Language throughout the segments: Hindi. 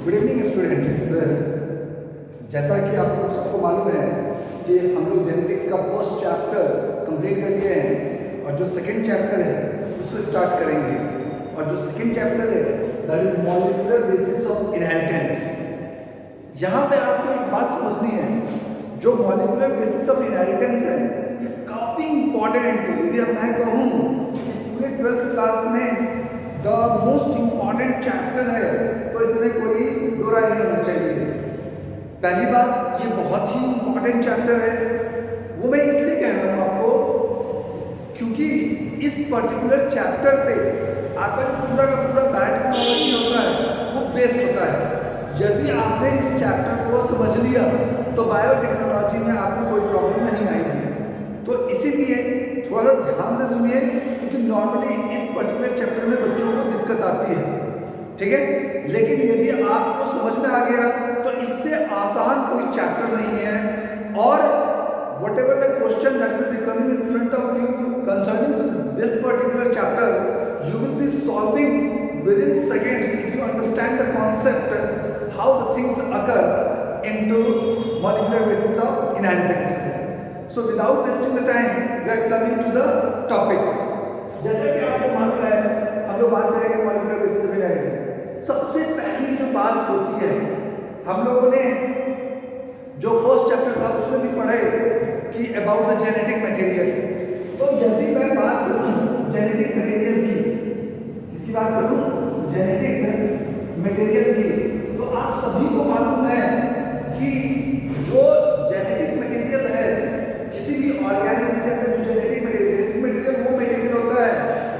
Good evening students. जैसा कि आप लोग सबको मालूम है कि हम लोग जेनेटिक्स का फर्स्ट चैप्टर कंप्लीट कर लिए हैं और जो सेकंड चैप्टर है उसको स्टार्ट करेंगे। और जो सेकंड चैप्टर है that is molecular basis of inheritance. यहाँ पे आपको एक बात समझनी है, जो मॉलिक्यूलर बेसिस ऑफ इनहेरिटेंस है ये काफ़ी इंपॉर्टेंट है। यदि अब मैं कहूँ कि पूरे 12th क्लास में द मोस्ट इम्पॉर्टेंट चैप्टर है तो इसमें कोई दो राय नहीं होना चाहिए। पहली बात, ये बहुत ही इम्पॉर्टेंट चैप्टर है। वो मैं इसलिए कह रहा हूँ आपको क्योंकि इस पर्टिकुलर चैप्टर पे आपका जो पूरा का पूरा बायोटेक्नोलॉजी होता है वो बेस्ड होता है। यदि आपने इस चैप्टर को समझ लिया तो बायोटेक्नोलॉजी में आपको कोई प्रॉब्लम नहीं आएगी। तो इसीलिए थोड़ा सा ध्यान से सुनिए, क्योंकि नॉर्मली इस पर्टिकुलर चैप्टर में बच्चों को दिक्कत आती है, ठीक है। लेकिन यदि आपको समझ में आ गया तो इससे आसान कोई चैप्टर नहीं है। और whatever the question that will be coming in front of you concerning this particular chapter, you will be solving within seconds if you understand the concept how the things occur into molecular basis of inheritance. So without wasting the time, we are coming to the topic. जैसे कि आपको मालूम है, हम लोग बात करेंगे मॉलिक्यूलर बेसिस ऑफ इनहेरिटेंस। सबसे पहली जो बात होती है, हम लोगों ने जो फर्स्ट चैप्टर था उसमें भी पढ़े कि अबाउट द जेनेटिक मटेरियल। तो यदि मैं बात करूं जेनेटिक मटेरियल की, किसकी बात करूं? जेनेटिक मटेरियल की, तो आप सभी को मालूम है कि जो जेनेटिक मटेरियल है किसी भी ऑर्गेनिज्म के अंदर, जो जेनेटिक मटेरियल वो मटेरियल होता है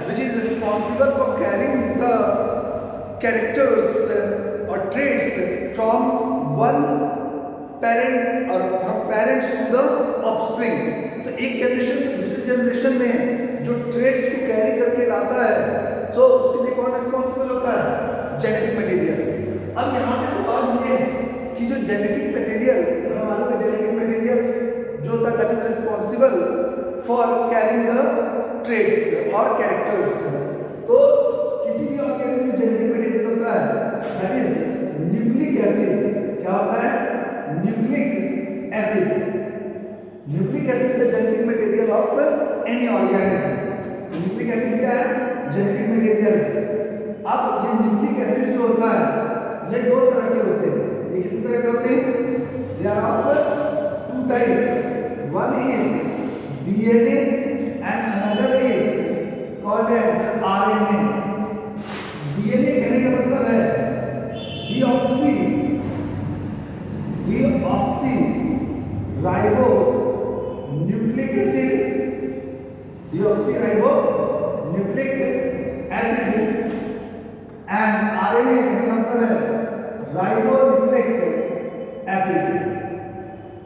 which is responsible for carrying the characters और ट्रेट्स फ्रॉम वन पेरेंट और from parents to the offspring. तो एक जनरेशन से दूसरी जनरेशन में जो ट्रेट्स को कैरी करके लाता है, सो उसके लिए कौन रिस्पॉन्सिबल होता है? Genetic material. अब यहाँ पे सवाल ये है कि जो जेनेटिक मटेरियल, हमें मालूम है जेनेटिक मटेरियल जो होता है that is responsible for carrying the traits और कैरेक्टर्स। तो किसी भी ऑर्गेनिज्म में जेनेटिक मटेरियल होता है दैट इज न्यूक्लिक एसिड। क्या होता है? Nucleic acid. Nucleic acid the genetic material of any organism. Nucleic acid क्या है? Genetic material. अब ये न्यूक्लिक एसिड जो होता है ये दो तरह के होते हैं। ये कितने तरह के होते हैं? They are of two type. One is DNA and another is called as RNA. DNA कहने का मतलब है deoxy ribo nucleic acid. Deoxy ribo nucleic acid and RNA का मतलब है राइबो न्यूक्लिक एसिड।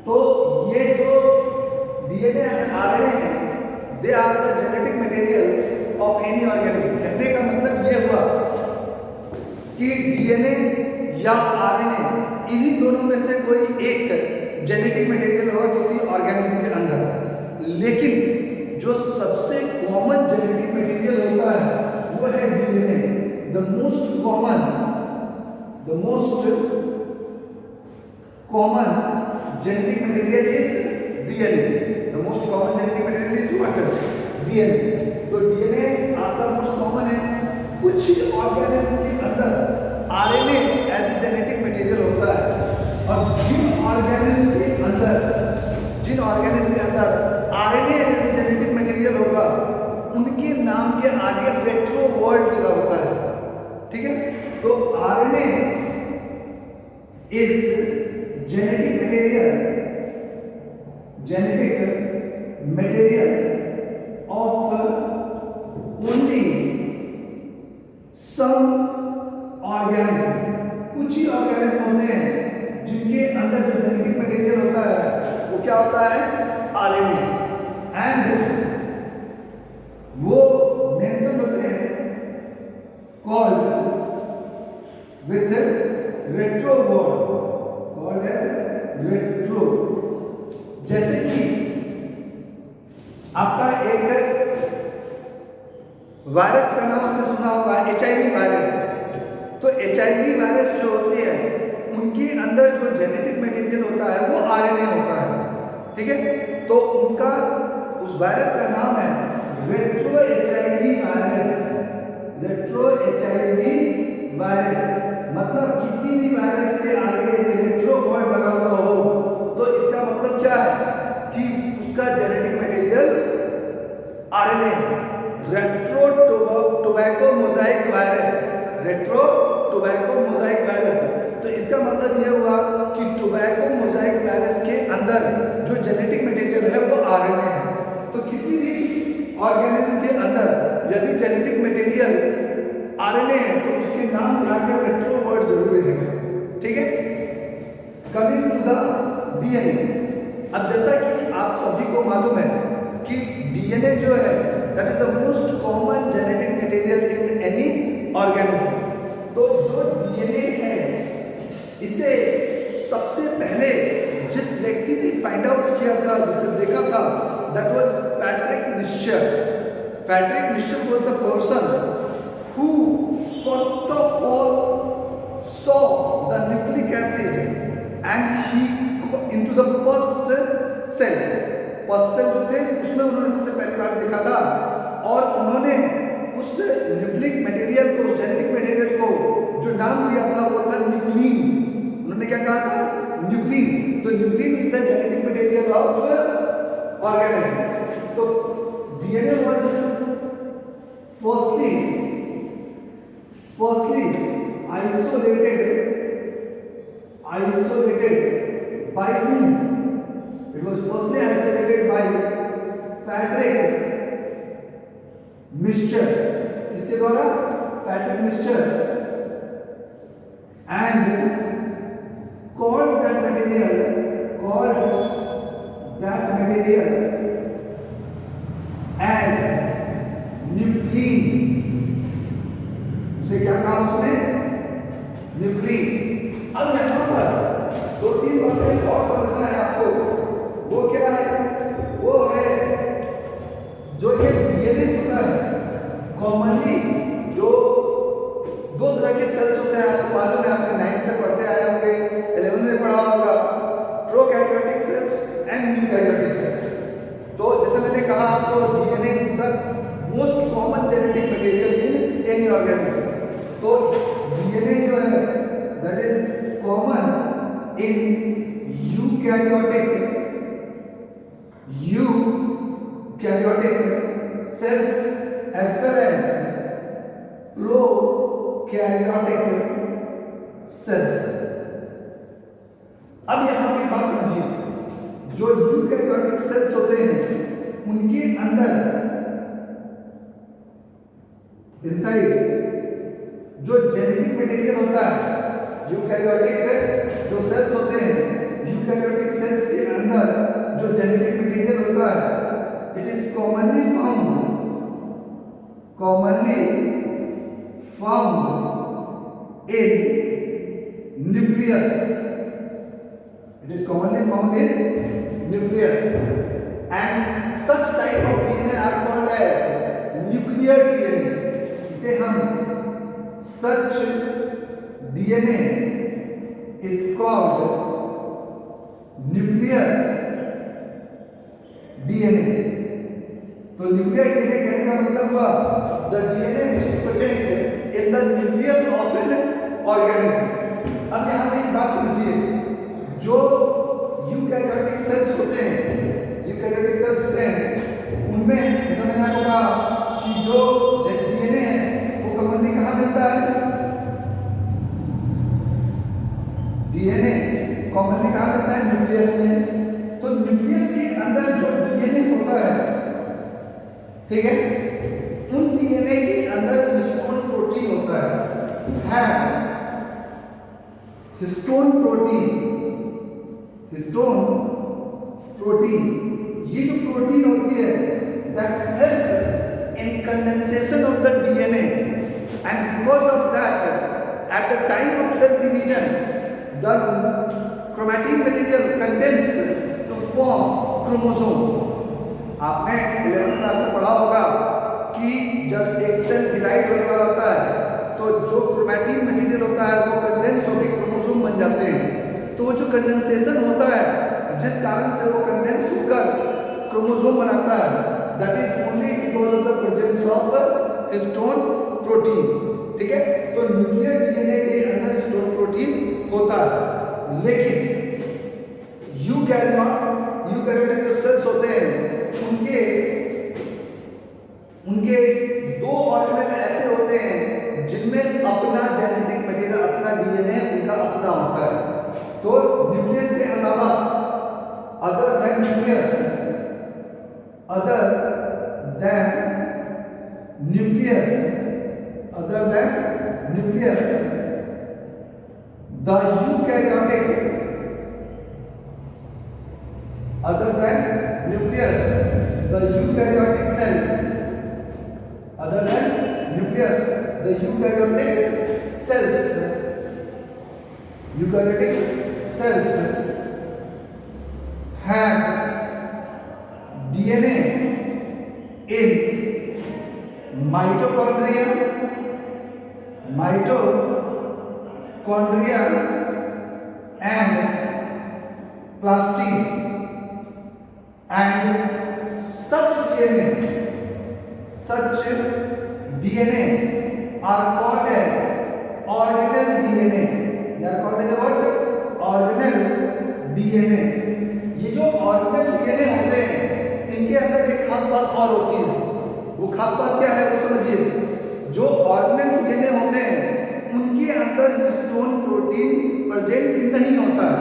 तो ये जो डीएनए एंड आरएनए है they are the genetic material of any organism. कहने का मतलब ये हुआ कि डीएनए या आरएनए इन्हीं दोनों में से कोई एक जेनेटिक मटेरियल होगा किसी ऑर्गेनिज्म के अंदर। लेकिन जो सबसे कॉमन जेनेटिक मटेरियल होता है वो है DNA. The most common genetic material is DNA. The most common genetic material is what? DNA. तो डीएनए आपका मोस्ट कॉमन है। कुछ ही ऑर्गेनिज्म के अंदर RNA as a genetic material होता है, और जिन ऑर्गेनिज्म के अंदर RNA as a genetic material होगा उनके नाम के आगे रेट्रो वर्ड लिखा होता है, ठीक है। तो RNA is genetic material of only some organism. कुछ ही ऑर्गेनिज्म होते हैं जिनके अंदर जो जेनेटिक मटेरियल होता है वो क्या होता है? आरएनए। एंड वो मेंशन होते हैं called with retro word, called as retro. जैसे कि आपका एक वायरस का नाम आपने सुना होगा, HIV वायरस। तो HIV वायरस जो होती है उनके अंदर जो जेनेटिक मटेरियल होता है वो RNA होता है, ठीक है। तो उनका उस वायरस का नाम है retro HIV virus. Retro HIV virus मतलब किसी भी वायरस के आगे यदि रेट्रो वर्ड लगा हुआ हो तो इसका मतलब क्या है कि उसका जेनेटिक मटेरियल RNA है। Retro tobacco Mosaic virus, retro tobacco Mosaic virus, तो इसका मतलब यह हुआ कि टोबैको मोजाइक वायरस के अंदर जो जेनेटिक मटेरियल है वो RNA है। तो किसी भी ऑर्गेनिज्म के अंदर यदि जेनेटिक मटेरियल RNA है तो उसके नाम में आगे रेट्रो वर्ड जरूर रहेगा, ठीक है। कमिंग टू द DNA, अब जैसा कि आप सभी को मालूम है कि DNA जो है that is the most common genetic material in any organism. तो जो DNA है इसे सबसे पहले जिस व्यक्ति ने फाइंड आउट किया था, जिसे देखा था, that was Friedrich Miescher. Friedrich Miescher was the person who first of all saw the nucleic acid and he into the pus cell। pus cell जो थे उसमें उन्होंने सबसे पहली बार देखा था और उन्होंने उस न्यूक्लिक मटेरियल को, उस जेनेटिक मटेरियल को जो नाम दिया था वो था न्यूक्लिन। उन्होंने क्या कहा था? न्यूक्लिन। तो nuclein is the genetic material of organism. तो DNA was firstly isolated by whom? It was firstly isolated by Frederick Mister, इसके द्वारा Frederick Mister, and called that material as nuclein। उसे क्या कहा उसने? न्यूक्लिन। अब यहाँ पर दो तीन बातें और समझना है आपको। वो क्या है? वो है जो ये DNA होता है, कॉमनली जो दो तरह के सेल्स होते हैं, आपको मालूम है, आपने 9th से पढ़ते आए होंगे, 11th में पढ़ा होगा, prokaryotic cells and eukaryotic cells. तो जैसे मैंने कहा आपको DNA is the most common genetic material in any organism. तो DNA जो है that is common in eukaryotic cells as well as prokaryotic cells। अब यहां पे बात समझिए, जो यूकैरियोटिक सेल्स होते हैं उनके अंदर इनसाइड जो जेनेटिक मटेरियल होता है, यूकैरियोटिक जो सेल्स होते हैं, यूकैरियोटिक सेल्स के अंदर जो जेनेटिक मटेरियल होता है, it is commonly found in nucleus. It is commonly found in nucleus, and such type of DNA are called as nuclear DNA। इसे हम such DNA is called nuclear DNA। तो nuclear DNA कहने का मतलब हुआ the DNA which is present in the nucleus of an organism। अब यहाँ पे एक बात समझिए, जो यूकैरियोटिक सेल्स होते हैं, उनमें जैसा मैंने आपको कहा कि जो DNA है वो कॉमनली कहाँ मिलता है? DNA कॉमनली कहाँ मिलता है? न्यूक्लियस में। तो न्यूक्लियस के अंदर जो DNA होता है, ठीक है, उन DNA के अंदर हिस्टोन प्रोटीन होता है। हिस्टोन प्रोटीन, ये जो प्रोटीन होती है that help in condensation of the DNA, and because of that at the time of cell division the chromatin material condense to form chromosome. आपने 11th क्लास में पढ़ा होगा कि जब एक सेल डिवाइड होने वाला होता है तो जो क्रोमैटिन मटेरियल होता है वो कंडेंस होकर क्रोमोसोम बन जाते हैं। तो वो जो कंडेंसेशन होता है जिस कारण से वो कंडेंस होकर क्रोमोसोम बनाता है, that is only because of the presence of histone protein. ठीक है, तो न्यूक्लियर डीएनए के अंदर हिस्टोन प्रोटीन होता है, लेकिन यूकैरियोटिक जो सेल्स होते हैं उनके दो ऑर्गेनल ऐसे होते हैं जिनमें अपना जेनेटिक मटेरियल, अपना डीएनए उनका अपना होता है। तो न्यूक्लियस के अलावा other than nucleus the eukaryotic other than nucleus the eukaryotic cell other than nucleus the eukaryotic cells have DNA in mitochondria and plastid, and such DNA are called as organelle DNA. They are called as what? Organelle DNA. ये जो organelle DNA होते हैं इनके अंदर एक खास बात और होती है। वो खास बात क्या है वो समझिए। जो organelle DNA होते हैं उनके अंदर हिस्टोन प्रोटीन प्रेजेंट नहीं होता है।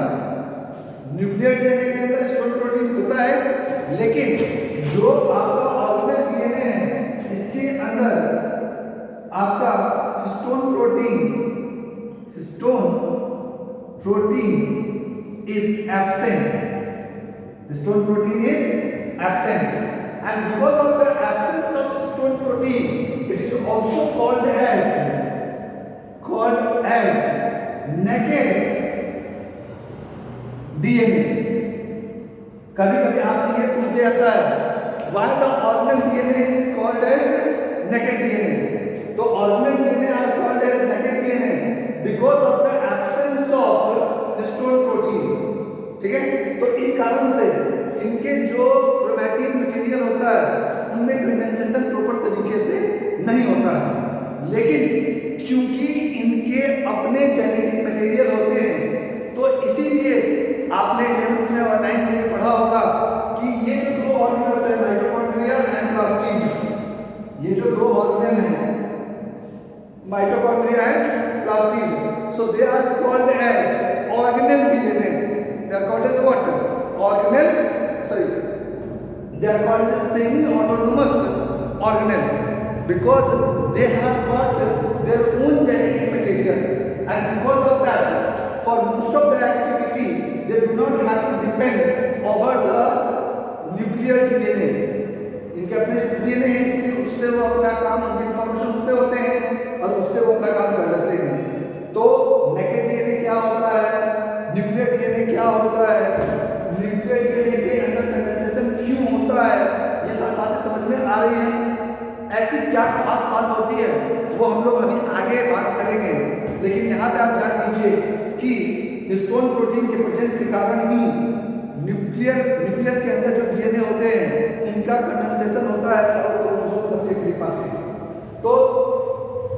न्यूक्लियर डीएनए के अंदर हिस्टोन प्रोटीन होता है, लेकिन जो आपका ऑर्गेनल डीएनए है इसके अंदर आपका histone protein is absent. Histone protein is absent, and because of the absence of histone protein it is also called as naked DNA. कभी कभी आपसे ये पूछ दिया जाता है why the organelle DNA is called as naked DNA. तो organelle DNA are called as naked DNA because of the absence of histone protein. ठीक है, तो इस कारण से इनके जो क्रोमैटिन मटेरियल होता है उनमें कंडेंसेशन प्रॉपर तरीके से नहीं होता है, लेकिन क्योंकि इनके अपने जेनेटिक मटेरियल होते हैं तो इसीलिए आपने 11th में और 9th में पढ़ा होगा कि ये जो दो ऑर्गेनल होते हैं माइटोकॉन्ड्रिया एंड प्लास्टिड, ये जो दो ऑर्गेनल हैं mitochondria and plastid, so they are called as organelle DNA. They are called as what? they are called as semi autonomous organelle because they have got their own genetic material, and because of that for most of the activity they do not have to depend over the nuclear DNA. इनके अपने DNA है इसलिए उससे वो अपना काम, उनके इन्फॉर्मेशन उससे होते हैं और उससे वो अपना काम कर लेते हैं। तो नेकेड DNA क्या होता है, न्यूक्लियर DNA क्या होता है, न्यूक्लियर DNA के अंदर कंडेंसेशन क्यों होता है, ये सब बातें समझ में आ रही है। ऐसी क्या खास बात होती है वो हम लोग अभी आगे बात करेंगे, लेकिन यहाँ पे आप जान लीजिए कि हिस्टोन प्रोटीन के प्रेजेंस के कारण ही न्यूक्लियस के अंदर जो डीएनए होते हैं इनका कंडेंसेशन होता है और क्रोमोसोम का शेप ले पाते हैं। तो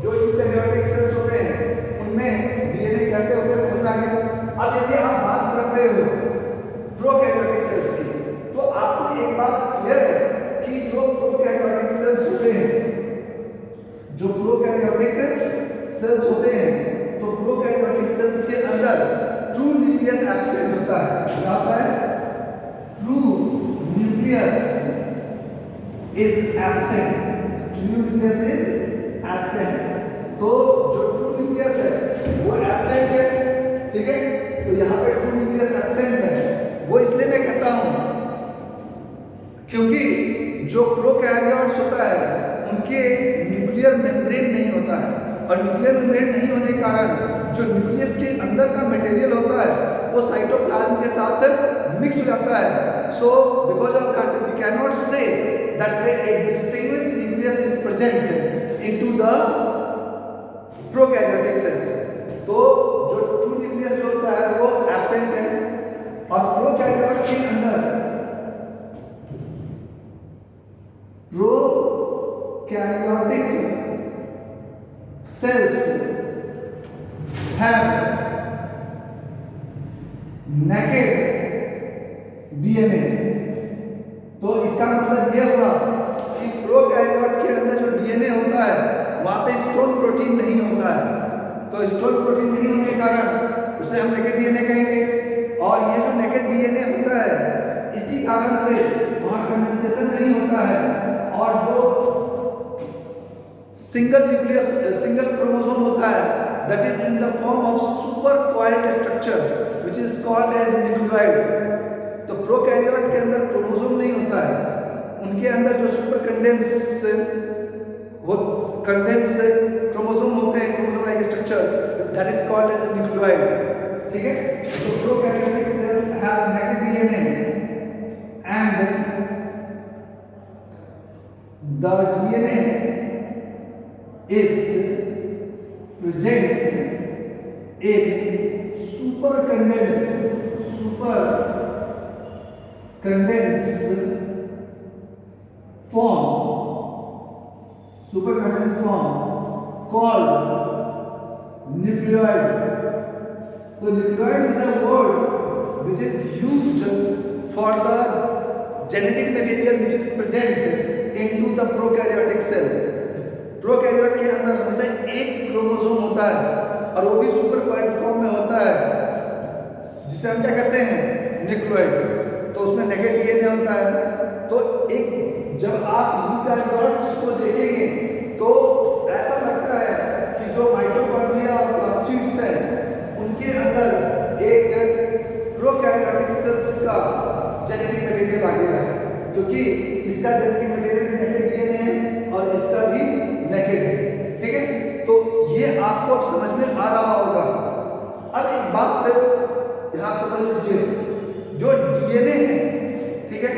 जो यूकैरियोटिक सेल्स होते हैं उनमें डीएनए कैसे होते हैं समझ में आ गया। अब यदि आप बात करते हो प्रोकैरियोटिक सेल्स की, तो आपको एक बात क्लियर है कि जो प्रोकैरियोटिक सेल्स होते हैं, जो प्रोकैरियोटिक सेल्स होते हैं, तो प्रोकैरियोटिक सेल्स के अंदर ट्रू न्यूक्लियस एब्सेंट होता है। क्या होता है? True nucleus is absent. True nucleus is absent. तो जो ट्रू न्यूक्लियस है वो एब्सेंट है, ठीक है। तो यहाँ पे ट्रू न्यूक्लियस एब्सेंट है, वो इसलिए मैं कहता हूँ क्योंकि जो प्रोकैरियोट्स होता है उनके न्यूक्लियर मेम्ब्रेन नहीं होता है, और न्यूक्लियर मेम्ब्रेन नहीं होने के कारण जो न्यूक्लियस के अंदर का मटेरियल होता है वो साइटोप्लाज्म के साथ मिक्स हो जाता है। So because of that we can not say that a distinguished nucleus is present into the prokaryotic cells. तो जो ट्रू न्यूक्लियस जो होता है वो एब्सेंट है, और प्रोकैरियोट के अंदर prokaryotic cells have naked DNA। तो इसका मतलब यह हुआ कि प्रोकैरियोट के अंदर जो डीएनए होता है वहां पे स्टोन प्रोटीन नहीं होता है। तो स्टोन प्रोटीन नहीं होने के कारण उसे हम नेकेड डीएनए कहेंगे, और ये जो नेकेड डीएनए होता है इसी कारण से वहां कंडेंसेशन नहीं होता है, और जो सिंगल क्रोमोसोम होता है that is in the form of super coiled structure which is called as nucleoid। तो प्रोकैरियोट के अंदर क्रोमोसोम नहीं होता है, उनके अंदर जो सुपर कंडेंस क्रोमोसोम होते हैं, chromosome like structure, that is called as nucleoid। ठीक है, तो prokaryotic cell have naked DNA and the DNA is present in super condensed form called nucleoid। So nucleoid is a word which is used for the genetic material which is present into the prokaryotic cell। Prokaryote के अंदर हमेशा एक क्रोमोसोम होता है, और वो भी सुपर कॉइल्ड फॉर्म में होता है, जिसे हम क्या कहते हैं, न्यूक्लियोइड। तो उसमें नेकेड डीएनए होता है। तो एक जब आप यूकैरियोट्स को देखेंगे तो ऐसा लगता है कि जो माइटोकॉन्ड्रिया और प्लास्टिड्स हैं उनके अंदर एक प्रोकैरियोटिक सेल्स का जेनेटिक मटेरियल आ गया है, क्योंकि इसका जेनेटिक मटेरियल नेकेड डीएनए है और इसका भी नेकेड है। ठीक है, तो ये आपको अब समझ में आ रहा होगा। अब एक बात यहां समझ लीजिए, जो डीएनए है, ठीक है,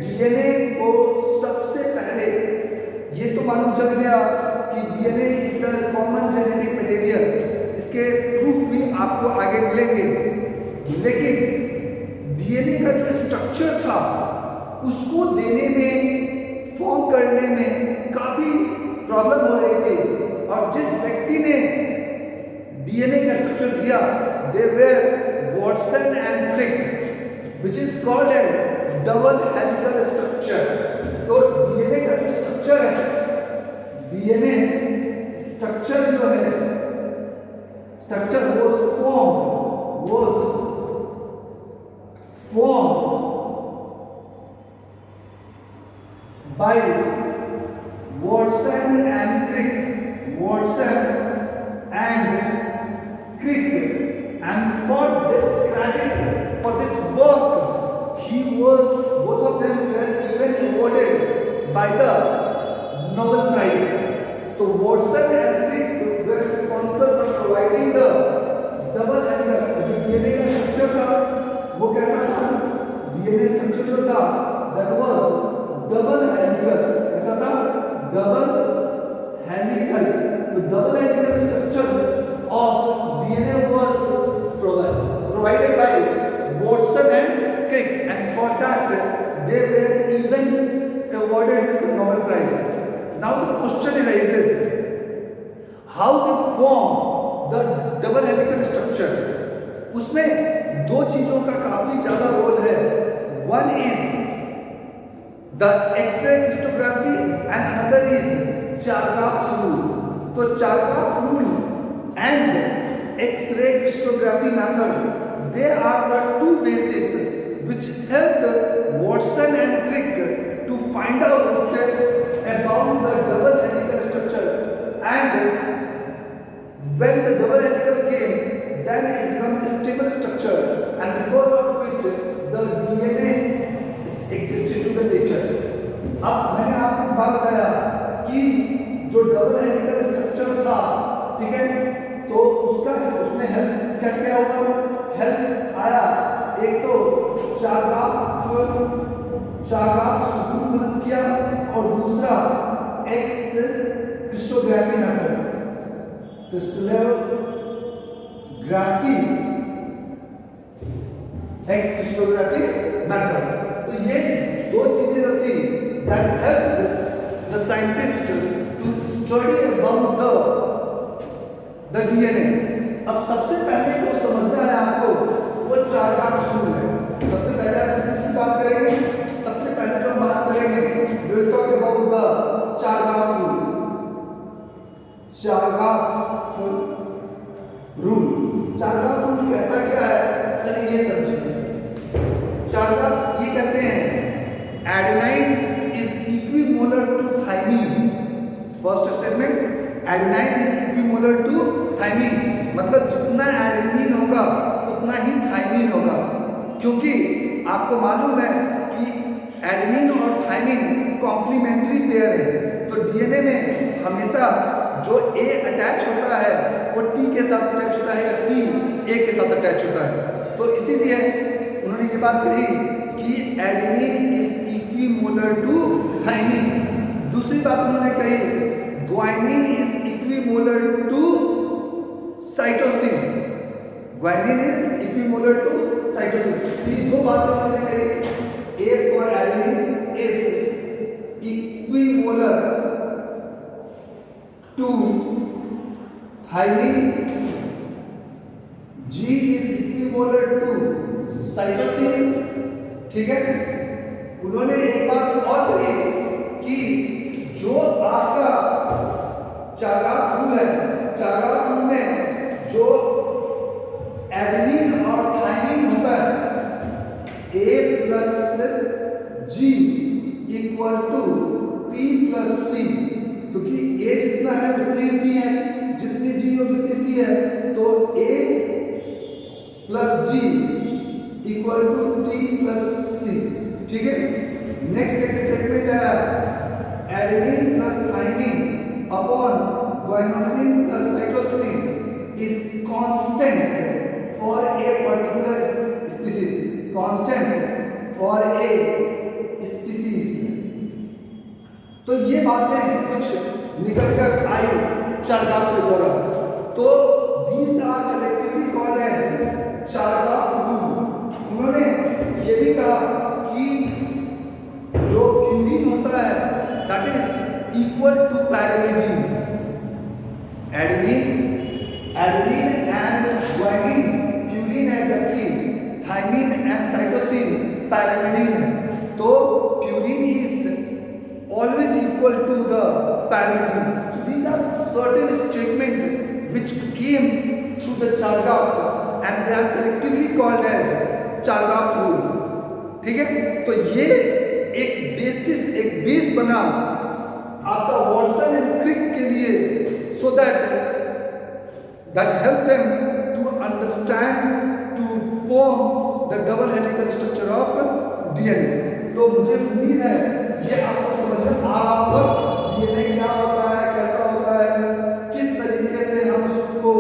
डीएनए को सबसे पहले ये तो मालूम चल गया कि DNA is the common genetic material, इसके प्रूफ भी आपको आगे मिलेंगे। लेकिन डीएनए का जो स्ट्रक्चर था उसको देने में, फॉर्म करने में काफी प्रॉब्लम हो रही थी, और जिस व्यक्ति ने डीएनए का स्ट्रक्चर दिया they were Watson and Crick which is called as double helical structure. तो डीएनए का जो स्ट्रक्चर है, डीएनए स्ट्रक्चर जो है, structure was formed by Watson and Crick, and for this work both of them were even awarded by the Nobel Prize। तो Watson and Crick were responsible for providing the double helical, जो डीएनए का स्ट्रक्चर था वो कैसा था, डीएनए स्ट्रक्चर जो था that was डबल हेलिकल, ऐसा था डबल हेलिकल। तो double helical structure of DNA was provided by Watson and Crick, and for that they were even awarded with the Nobel Prize। Now the question arises, how they form the double helical structure। उसमें दो चीजों का काफी ज्यादा रोल है। One is the X-ray crystallography and another is Chargaff's rule। तो Chargaff rule and X-ray crystallography method, they are the two bases which helped Watson and Crick to find out about the double helical structure, and when the double helical came then it became a stable structure, and because of which the DNA existed to the nature। अब मैंने आपको एक बात बताया कि जो डबल हेलिकल स्ट्रक्चर था, ठीक है, तो उसमें हेल्प क्या होगा, हेल्प आया एक तो चार्गाफ मदद किया, और दूसरा X crystallography method. Crystallography X crystallography method. तो ये दो चीजें होती that help the scientist to study about the DNA. अब सबसे पहले जो समझना है आपको वो चारगाफ रूल है। सबसे पहले आप किस चीज की बात करेंगे? सबसे पहले जो हम बात करेंगे we will talk about the Chargaff rule. Chargaff rule, Chargaff rule कहता क्या है? पहले ये समझिए। चारगाफ ये कहते हैं adenine is equimolar to thymine. First statement, adenine is equimolar to thymine, मतलब जितना एडेनिन होगा उतना ही थाइमीन होगा। क्योंकि आपको मालूम है कि एडेनिन और थाइमीन कॉम्प्लीमेंट्री पेयर है। तो डीएनए में हमेशा जो ए अटैच होता है वो टी के साथ अटैच होता है या टी ए के साथ अटैच होता है। तो इसीलिए उन्होंने ये बात कही कि adenine is equimolar to thymine. दूसरी बात उन्होंने कही guanine is equimolar to cytosine. Guanine is equimolar to cytosine. ये दो बातें उन्होंने कही। A for adenine is equimolar to thymine, G is equimolar to cytosine. ठीक है। उन्होंने एक बात और कही कि जो आपका चारगाफ रूल है, चारगाफ रूल में जो एडेनिन और थाइमीन होता है A plus G equal to T plus C, क्योंकि A जितना है उतनी T है, जितनी G और जितनी C है, तो A plus G equal to T plus C। ठीक है। नेक्स्ट एक स्टेटमेंट है adenine plus thymine upon guanosine plus cytosine is constant for a particular species. Constant for a species. तो ये बातें कुछ निकल कर आई चारगाफ के द्वारा। तो these are collectively called as Chargaff rule. उन्होंने ये भी कहा कि जो प्यूरिन होता है that is equal to pyrimidine. Adenine and guanine purine है, जबकि थाइमीन एंड साइटोसिन पैरामिडीन है। तो purine is always equal to the pyrimidine. So these are certain statements which came through the Chargaff and they are collectively called as Chargaff rule. ठीक है। तो ये एक बेस बना आपका वॉटसन एंड क्रिक के लिए, so that help them to understand, to form the double helical structure of DNA. तो मुझे उम्मीद है ये आपको समझ में आ रहा होगा डीएनए क्या होता है, कैसा होता है, किस तरीके से हम उसको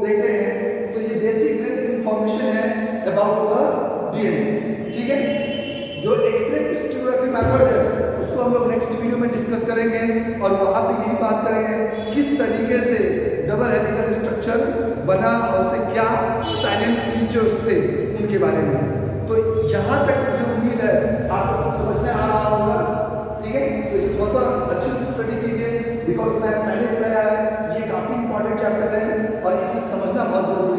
देखते हैं। तो ये बेसिक इंफॉर्मेशन है अबाउट द डीएनए। ठीक है। जो एक्सरे क्रिस्टलोग्राफी मेथड है उसको हम लोग नेक्स्ट वीडियो में डिस्कस करेंगे और वहाँ पे यही बात करेंगे किस तरीके से डबल हेलिकल स्ट्रक्चर बना और उसे क्या साइलेंट फीचर्स थे उनके बारे में। तो यहाँ तक मुझे उम्मीद है आपको कुछ समझ में आ रहा होगा। ठीक है। तो इसे थोड़ा सा अच्छे से स्टडी कीजिए, बिकॉज मैं पहले बताया है ये काफ़ी इंपॉर्टेंट चैप्टर है और इसमें समझना बहुत जरूरी है।